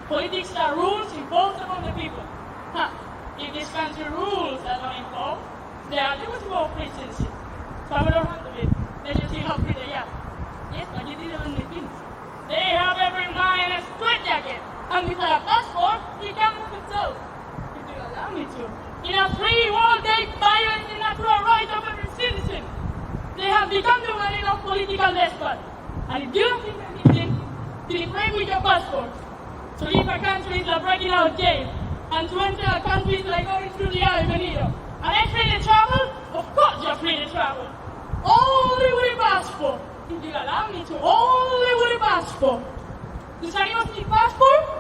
Politics are rules imposed upon the people. Huh. If this country rules are not imposed, there was more free citizenship. So I don't have to be. They just see how free they are. Yes, but you didn't only things. They have every man in a straight jacket. And without a passport, he can move himself. If you allow me to. In a free world, they violate the natural rights of every citizen. They have become the running of political despot. And if you don't think anything, then play with your passport. To leave a country is like breaking out of jail. And to enter a country is like going through the Ave Benito. And I'm free to travel? Of course you're free to travel. Only with a passport. If you allow me to, only with a passport. Does anyone need passport?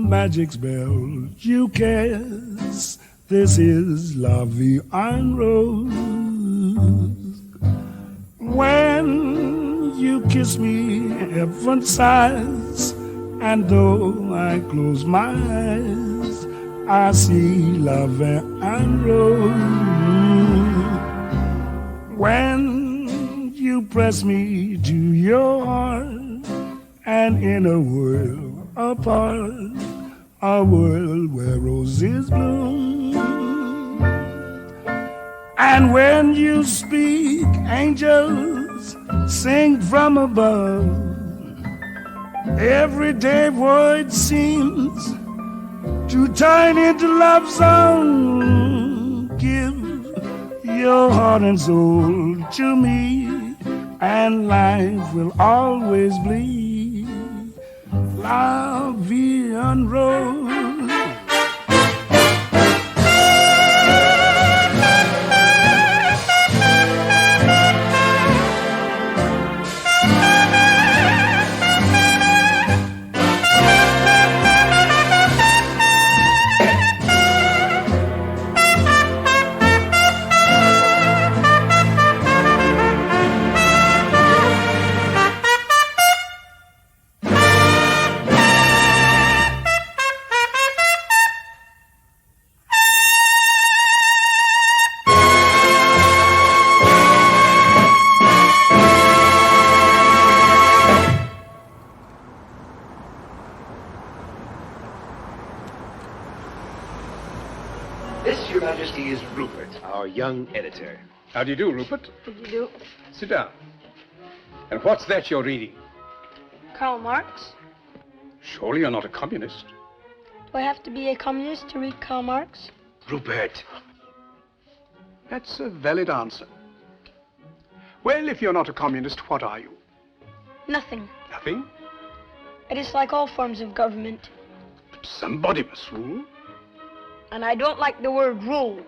magic spell you cast. This is La Vie en Rose. When you kiss me, heaven sighs, and though I close my eyes, I see La Vie en Rose. When you press me to your heart, and in a world apart, a world where roses bloom. And when you speak, angels sing from above. Everyday void seems to turn into love song. Give your heart and soul to me, and life will always be La Vie en Rose. This, Your Majesty, is Rupert, our young editor. How do you do, Rupert? How do you do? Sit down. And what's that you're reading? Karl Marx? Surely you're not a communist. Do I have to be a communist to read Karl Marx? Rupert. That's a valid answer. Well, if you're not a communist, what are you? Nothing. Nothing? I dislike all forms of government. But somebody must rule. And I don't like the word rule.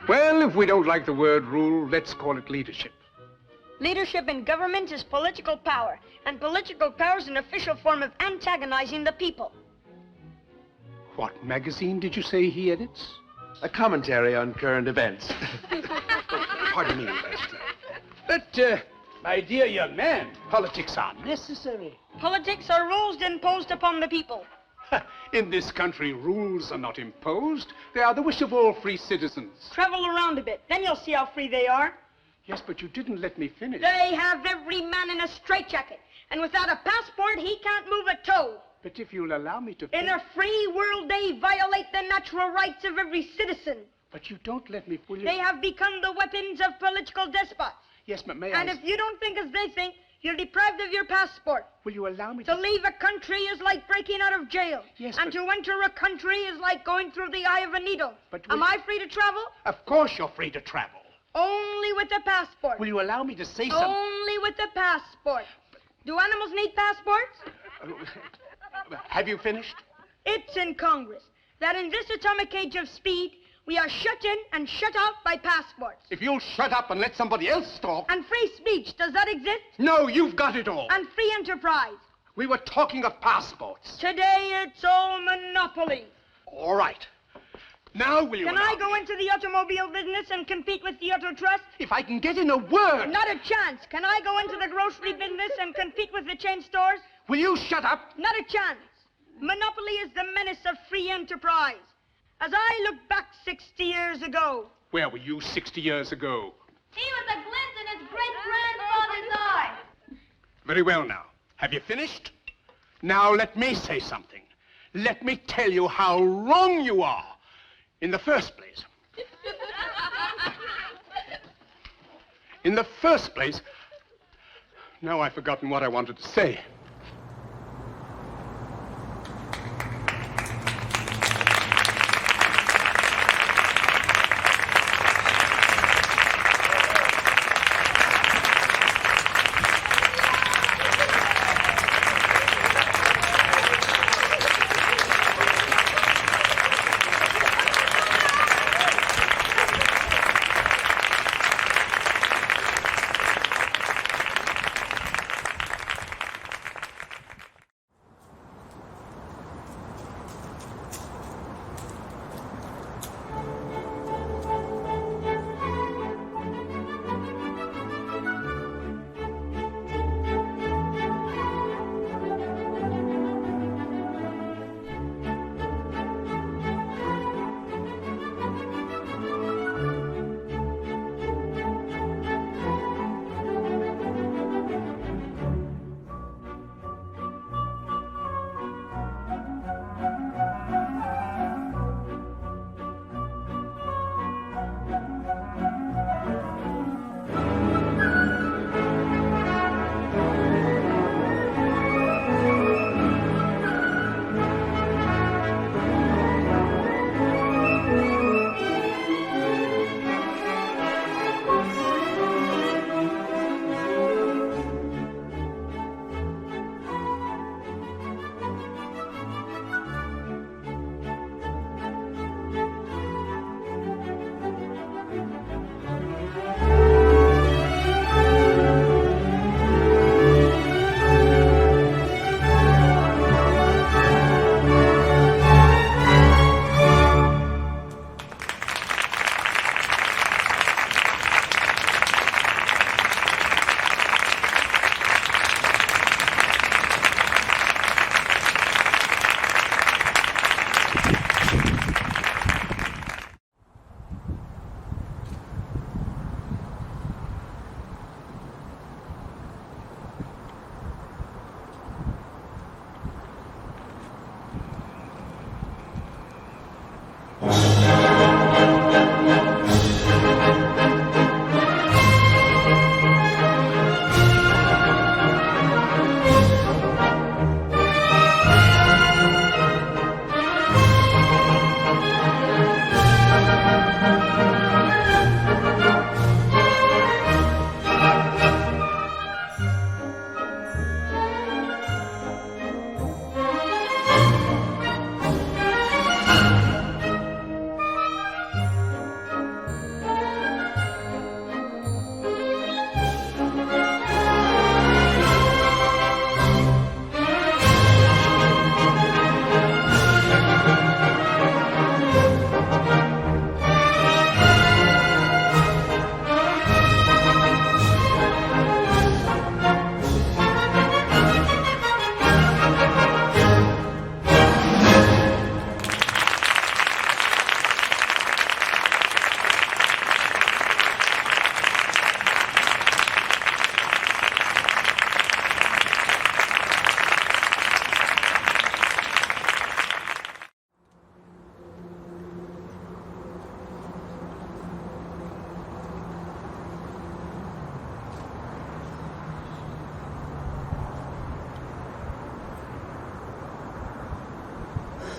Well, if we don't like the word rule, let's call it leadership. Leadership in government is political power, and political power is an official form of antagonizing the people. What magazine did you say he edits? A commentary on current events. Pardon me, Master. But, my dear young man, politics are necessary. Politics are rules imposed upon the people. In this country, rules are not imposed. They are the wish of all free citizens. Travel around a bit, then you'll see how free they are. Yes, but you didn't let me finish. They have every man in a straitjacket, and without a passport, he can't move a toe. But if you'll allow me to In a free world, they violate the natural rights of every citizen. But you don't let me fully... They have become the weapons of political despots. Yes, but may And I... if you don't think as they think, you're deprived of your passport. Will you allow me To leave a country is like breaking out of jail. Yes, and but- to enter a country is like going through the eye of a needle. But Am will- I free to travel? Of course you're free to travel. Only with a passport. Will you allow me to say something? Only with a passport. Do animals need passports? Have you finished? It's in Congress that in this atomic age of speed, we are shut in and shut out by passports. If you'll shut up and let somebody else talk... And free speech, does that exist? No, you've got it all. And free enterprise. We were talking of passports. Today it's all monopoly. All right. Now will you Can allow I go me? into the automobile business and compete with the Auto Trust? If I can get in a word... Not a chance. Can I go into the grocery business and compete with the chain stores? Will you shut up? Not a chance. Monopoly is the menace of free enterprise. As I look back 60 years ago, Where were you 60 years ago? He was a glint in his great-grandfather's eye. Very well now. Have you finished? Now let me say something. Let me tell you how wrong you are. In the first place... In the first place... Now I've forgotten what I wanted to say.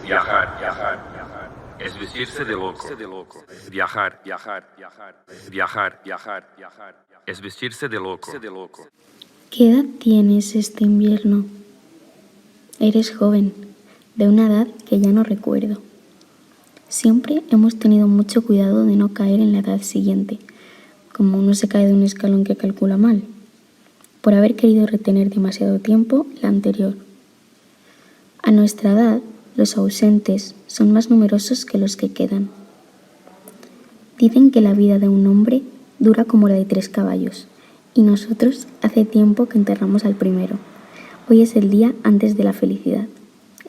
Viajar, viajar, viajar. Es vestirse de loco. Viajar, viajar, viajar. Viajar, viajar, viajar. Es vestirse de loco. ¿Qué edad tienes este invierno? Eres joven, de una edad que ya no recuerdo. Siempre hemos tenido mucho cuidado de no caer en la edad siguiente, como uno se cae de un escalón que calcula mal, por haber querido retener demasiado tiempo la anterior. A nuestra edad, los ausentes son más numerosos que los que quedan. Dicen que la vida de un hombre dura como la de 3 caballos, y nosotros hace tiempo que enterramos al primero. Hoy es el día antes de la felicidad.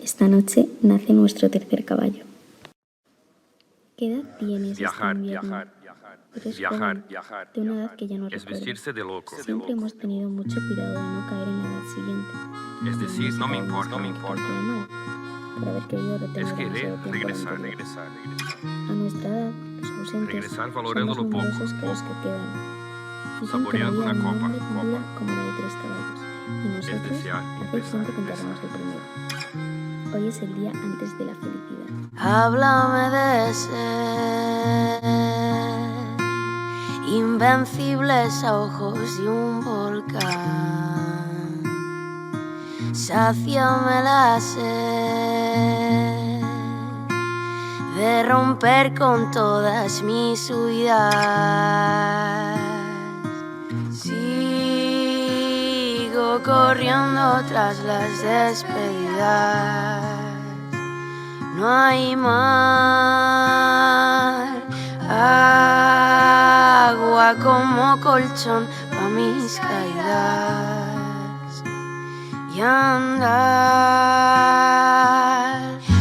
Esta noche nace nuestro tercer caballo. ¿Qué edad tienes Viajar, este invierno? viajar, viajar. Eres Viajar, joven, viajar, de una edad viajar. que ya no Es recuerdo. vestirse de loco. Siempre hemos tenido mucho cuidado de no caer en la edad siguiente. Es decir, no me importa, Por haber querido retener Es querer demasiado tiempo regresar, la anterior. regresar. A nuestra edad, los ausentes Regresar son valorando más lo poco, numerosos que los que quedan. Dicen Saboreando que la una vida de un copa, hombre dura como la de 3 caballos. Y nosotros desear, hace empezar, tiempo que enterramos el primero. Hoy es el día antes de la felicidad. Háblame de ser invencibles a ojos de un volcán. Sáciame la sed de romper con todas mis huidas. Sigo corriendo tras las despedidas. No hay mar, agua como colchón pa' mis caídas y andar.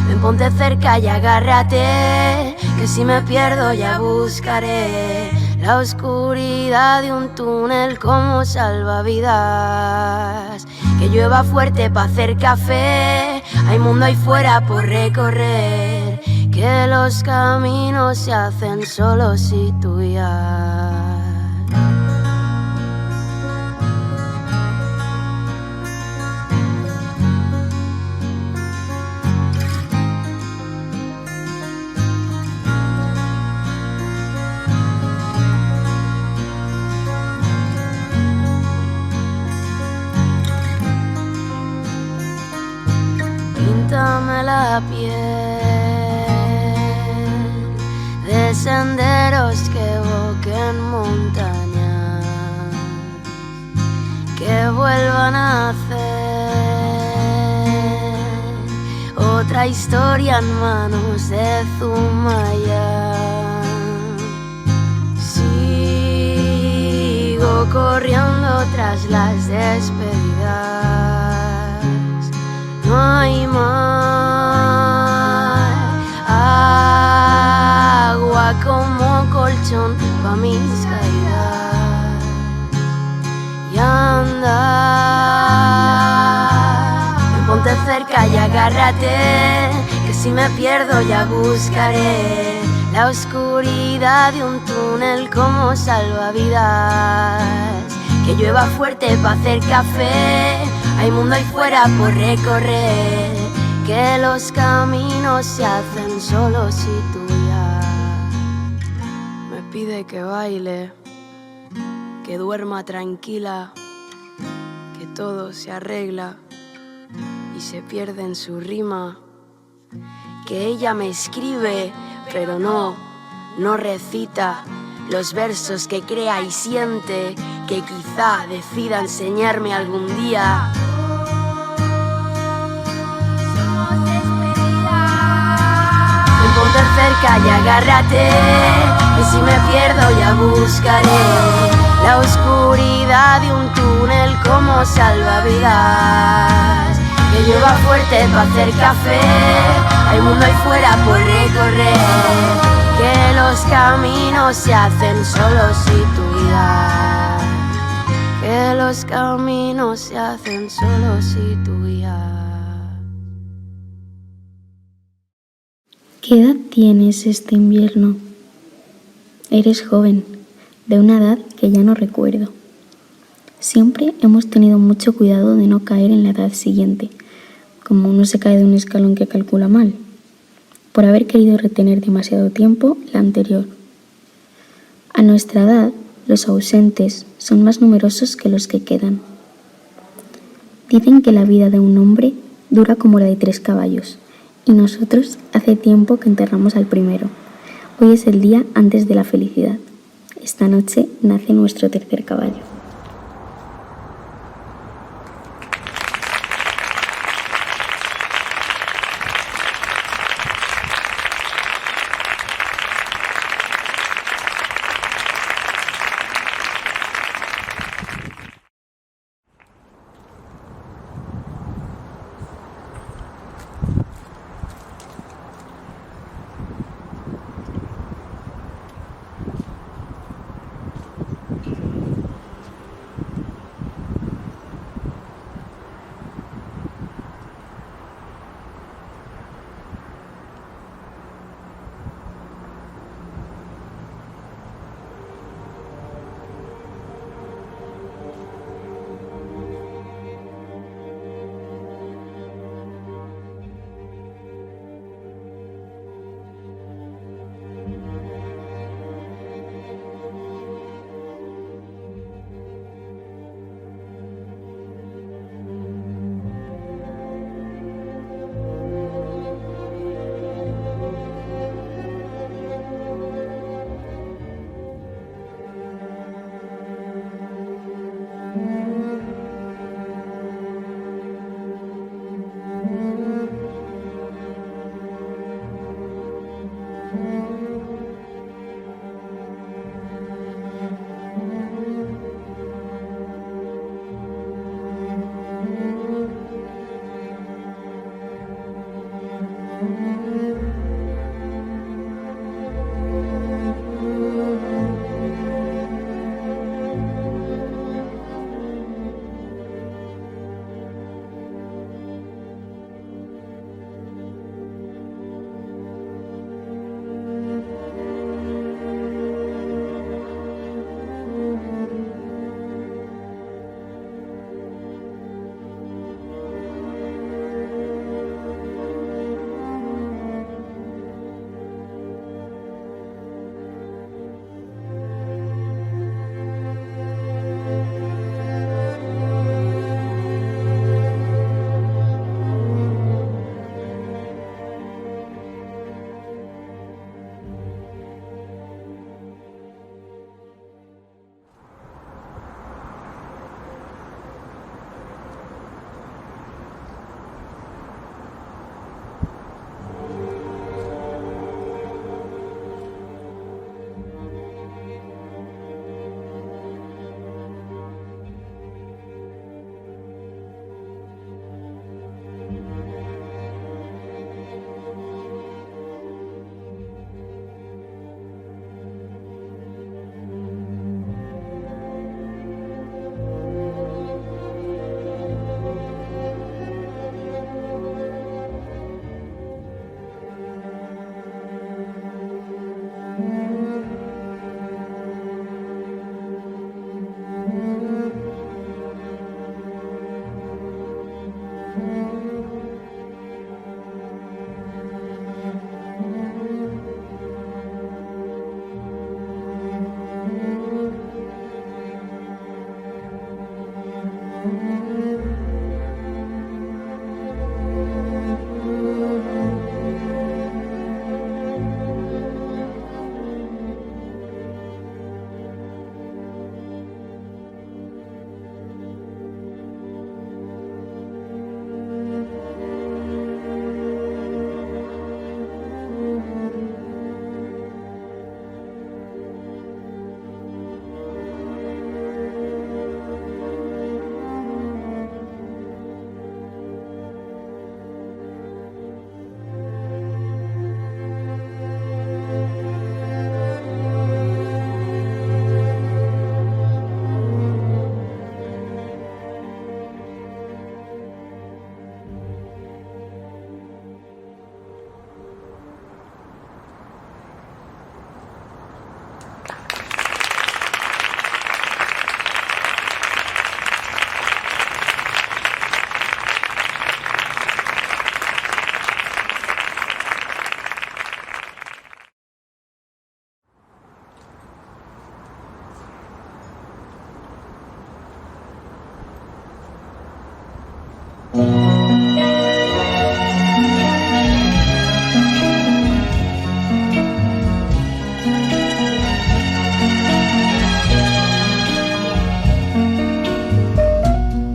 Ven, ponte cerca y agárrate, que si me pierdo ya buscaré la oscuridad de un túnel como salvavidas. Que llueva fuerte pa' hacer café, hay mundo ahí fuera por recorrer, que los caminos se hacen solos y tuyas. Píntame la piel de senderos que evoquen montañas, que vuelvan a hacer otra historia en manos de Zumaya. Sigo corriendo tras las despedidas. No hay mar, agua como colchón pa' mis caídas y andar. Ponte cerca y agárrate, que si me pierdo ya buscaré la oscuridad de un túnel como salvavidas. Que llueva fuerte pa' hacer café, hay mundo ahí fuera por recorrer, que los caminos se hacen solos y tuyas. Me pide que baile, que duerma tranquila, que todo se arregla y se pierde en su rima. Que ella me escribe, pero no recita los versos que crea y siente, que quizá decida enseñarme algún día. Ponte cerca y agárrate, que si me pierdo ya buscaré la oscuridad de un túnel como salvavidas. Que llueva fuerte pa' hacer café, hay mundo ahí fuera por recorrer, que los caminos se hacen solos y tuyas. Que los caminos se hacen solos y tuyas. ¿Qué edad tienes este invierno? Eres joven, de una edad que ya no recuerdo. Siempre hemos tenido mucho cuidado de no caer en la edad siguiente, como uno se cae de un escalón que calcula mal, por haber querido retener demasiado tiempo la anterior. A nuestra edad, los ausentes son más numerosos que los que quedan. Dicen que la vida de un hombre dura como la de 3 caballos, y nosotros hace tiempo que enterramos al primero. Hoy es el día antes de la felicidad. Esta noche nace nuestro tercer caballo.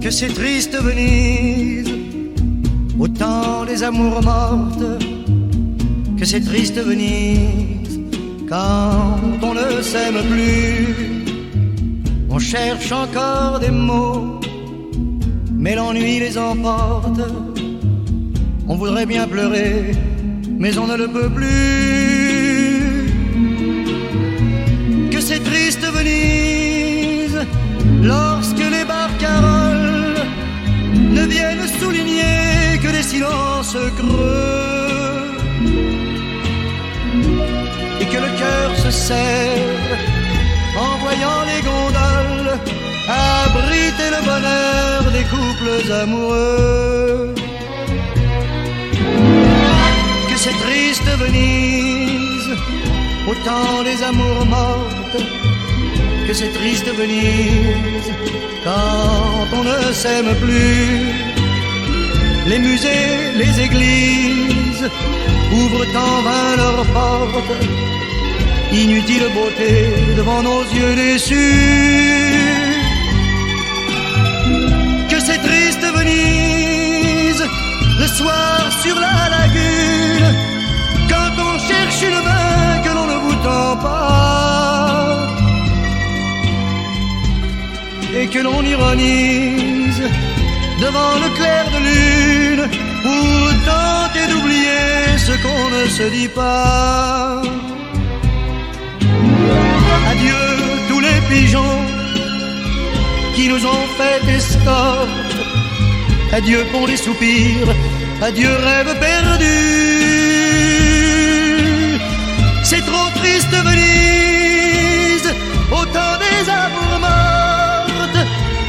que c'est triste Venise, au temps des amours mortes, que c'est triste Venise, quand on ne s'aime plus. On cherche encore des mots, mais l'ennui les emporte. On voudrait bien pleurer, mais on ne le peut plus. Que c'est triste Venise, lorsque les barcaroles ne viennent souligner que des silences creux, et que le cœur se serre en voyant les gondoles abriter le bonheur des couples amoureux. Que c'est triste Venise, au temps des amours mortes, que c'est triste Venise, quand on ne s'aime plus. Les musées, les églises ouvrent en vain leurs portes, inutile beauté devant nos yeux déçus. Que c'est triste Venise, le soir sur la lagune, quand on cherche une main que l'on ne vous tend pas, et que l'on ironise devant le clair de lune, pour tenter d'oublier ce qu'on ne se dit pas. Adieu tous les pigeons qui nous ont fait escorte, adieu pour les soupirs, adieu rêve perdu. C'est trop triste Venise, au temps des amours mortes,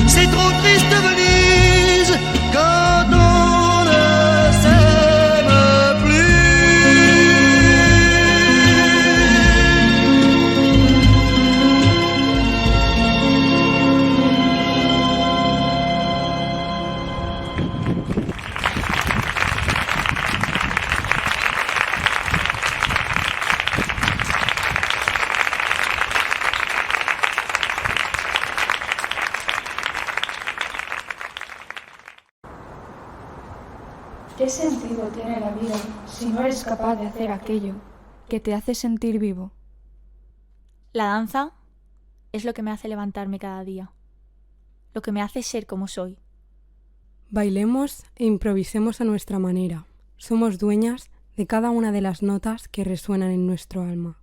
c'est trop triste Venise, quand on ne s'aime plus. ¿Qué sentido tiene la vida si no eres capaz de hacer aquello que te hace sentir vivo? La danza es lo que me hace levantarme cada día, lo que me hace ser como soy. Bailemos e improvisemos a nuestra manera. Somos dueñas de cada una de las notas que resuenan en nuestro alma.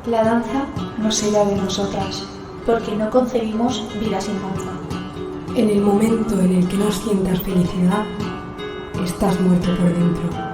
La danza nos sella de nosotras, porque no concebimos vida sin danza. En el momento en el que no sientas felicidad, estás muerto por dentro.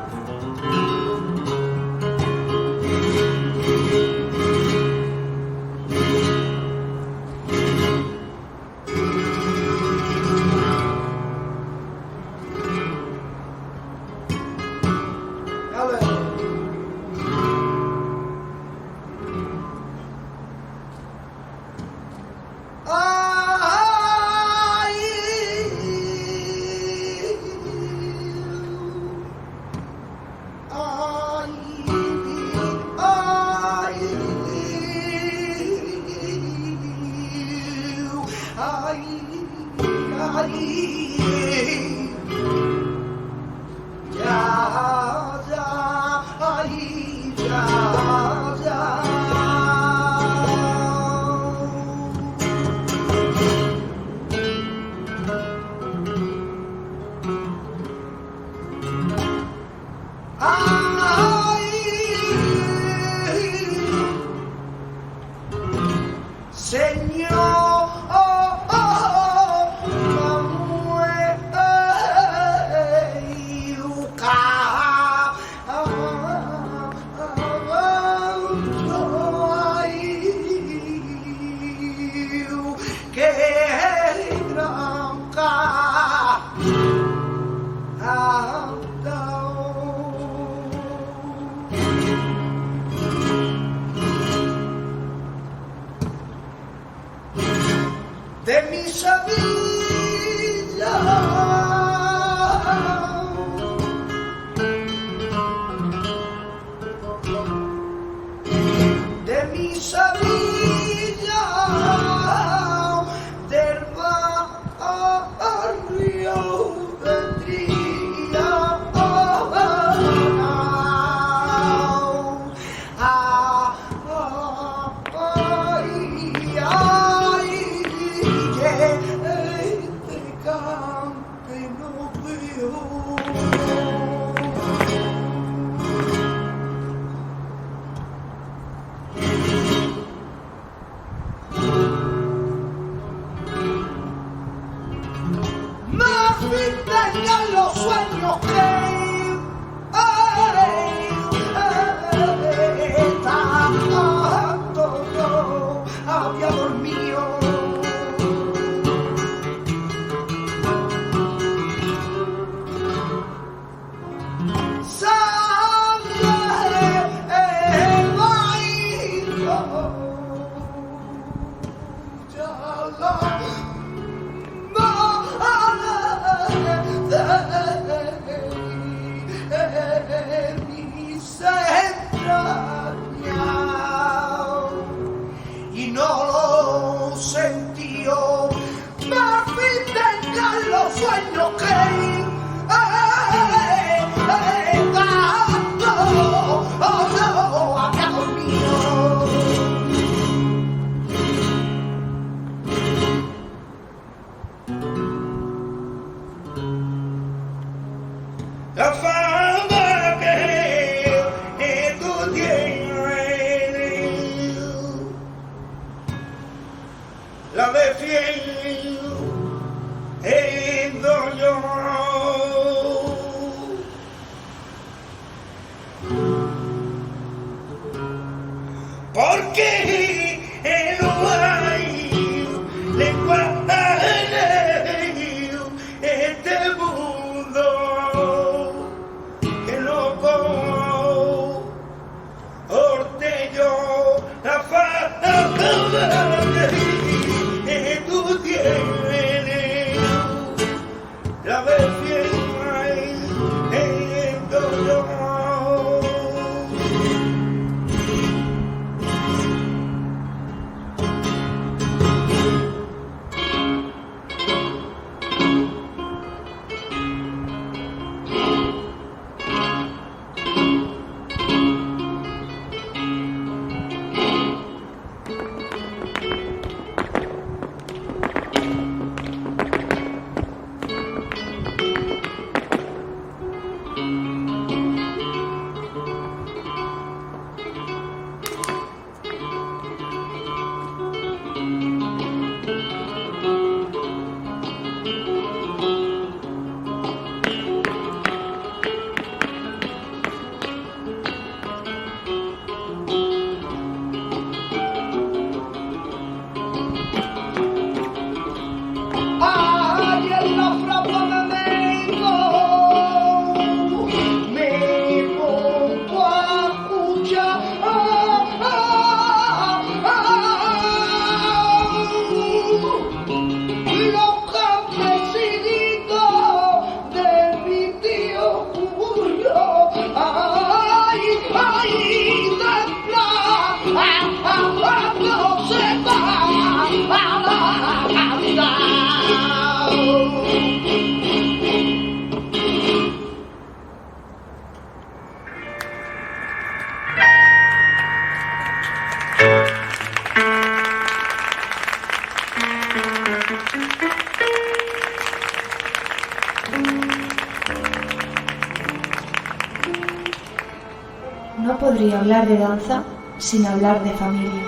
No podría hablar de danza sin hablar de familia.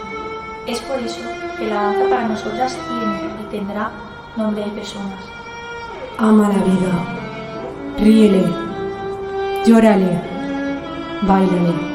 Es por eso que la danza para nosotras tiene y tendrá nombre de personas. Ama la vida, ríele, llórale, báilale.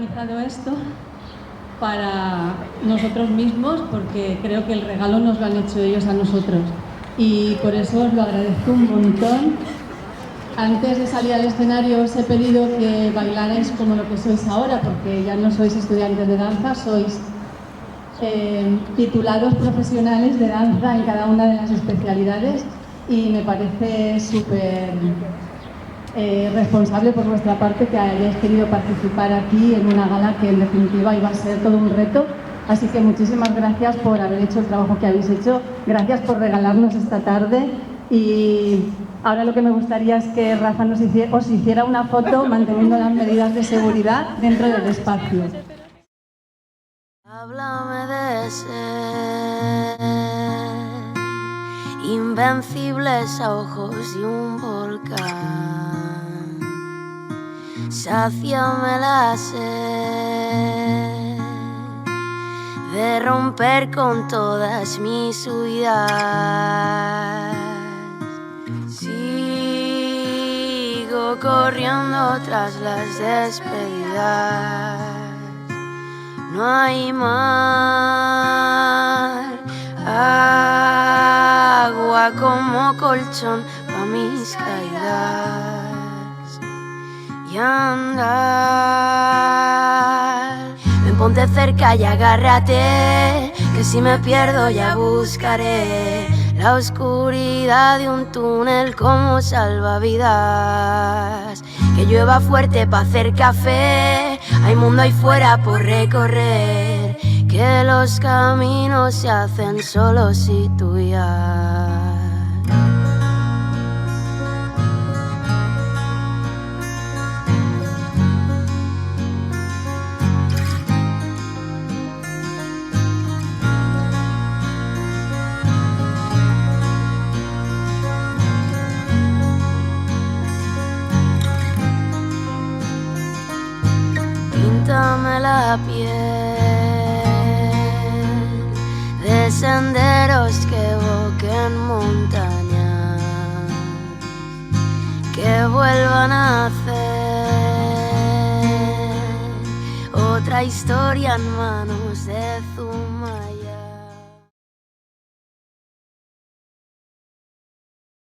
organizado esto para nosotros mismos, porque creo que el regalo nos lo han hecho ellos a nosotros. Y por eso os lo agradezco un montón. Antes de salir al escenario os he pedido que bailarais como lo que sois ahora, porque ya no sois estudiantes de danza, sois titulados profesionales de danza en cada una de las especialidades, y me parece súper responsable por vuestra parte que hayáis querido participar aquí en una gala que en definitiva iba a ser todo un reto. Así que muchísimas gracias por haber hecho el trabajo que habéis hecho, gracias por regalarnos esta tarde, y ahora lo que me gustaría es que Rafa os hiciera una foto manteniendo las medidas de seguridad dentro del espacio. Háblame de ser invencibles a ojos de un volcán, sáciame la sed de romper con todas mis huidas. Sigo corriendo tras las despedidas. No hay mar, agua como colchón pa' mis caídas y andar. Ven, ponte cerca y agárrate, que si me pierdo ya buscaré la oscuridad de un túnel como salvavidas. Que llueva fuerte pa' hacer café, hay mundo ahí fuera por recorrer, que los caminos se hacen solos si tú ya. Píntame la piel de senderos que evoquen montañas, que vuelvan a hacer otra historia en manos de Zumaya.